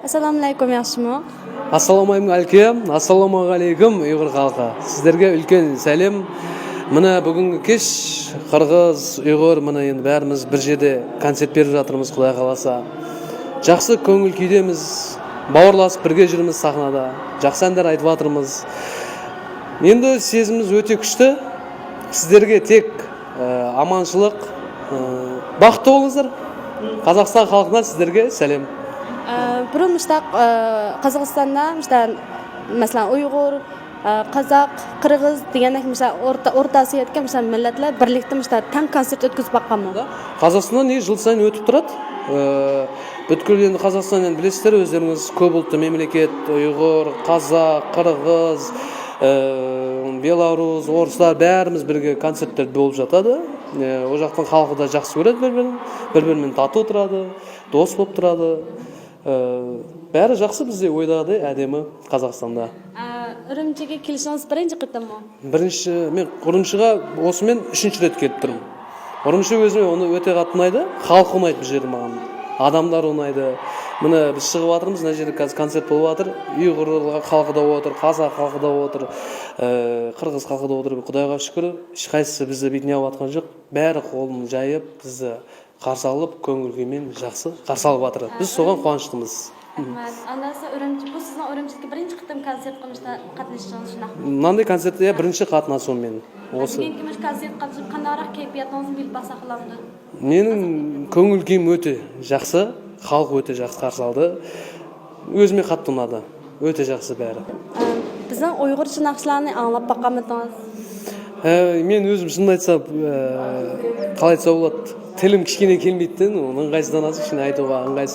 Assalamualaikum, yaxshimi? Assalomu alaykum Uyg'ur xalqi. Sizlarga ulkan salom. Mana bugungi kech qirg'iz, Uyg'ur mana endi bәрimiz bir yerda konsert berib жатырмыз, Xudo xolasa. Жақсы көңіл күйдеміз, бауырласып бірге жүрміз сахнада. Жақсы әндер айтып жатырмыз. Енді сезіміміз өте күшті. Сіздерге тек аманшылық, бақытты болыңыздар. Қазақстан халқына сіздерге сәлем. Bugün Qozog'istonda mesela Uyg'ur, Qozoq, Qirg'iz degandek O'rta Osiyodagi millatlar birlikda tank konsert o'tkazib boqqanmi? Қазақстанда не жыл сайын өтіп тұрады. Бүткіл енді Қазақстан енді білесіздер, өздеріңіз көп ұлтты мемлекет, Uyg'ur, Qozoq, Qirg'iz, Беларусь, орыстар бәріміз бірге концерттер болып жатады. О жақтың халқы да жақсы көреді бір-бірімен тату тұрады, дос болып тұрады. Бәрі жақсы бізде ойдағыдай әдемі Қазақстанда. Үрімшіге келішіңіз бірінші қытым ма? Мен Үрімшіге осымен 3-ші рет келіп тұрмын. Үрімші өзіме оны өте қатты ұнайды, халқы ұнайды бұл жерде маған. Адамдар ұнайды. Міне біз шығып жатырмыз, мына жерде қазір концерт болып жатыр. Ұйғыр халқы да отыр, Қазақ халқы да отыр, Қырғыз халқы да отыр. Құдайға шүкір, ешқайсысы бізді бүйтіп неғып жатқан жоқ. Бәрі қолын жайып, бізді қарсы алып, көңіл күймен жақсы қарсы алып жатыр. Біз соған қуаныштымыз. Андаса бұл сіздің Үрімшіге бірінші қытым концерт қатынашыңыз шынақ? Мынандай концертте бірінші қатынасуым мен. Бүгінгі концерт қатынашып қандағырақ кейпиятыңызды біліп баса қыламды? Менің көңіл күйім өте жақсы, халық өте жақсы қарсы алды. Өзіме қатты ұнады. Өте жақсы бәрі. Біздің Uyg'urcha нақшыларны аңлап баққанмыдыңыз? Мен өзім шынын айтсам, қалай айтса болады, тілім кішкене келмейді, оның ыңғайсызданасың, шын айтуға ыңғайсыз.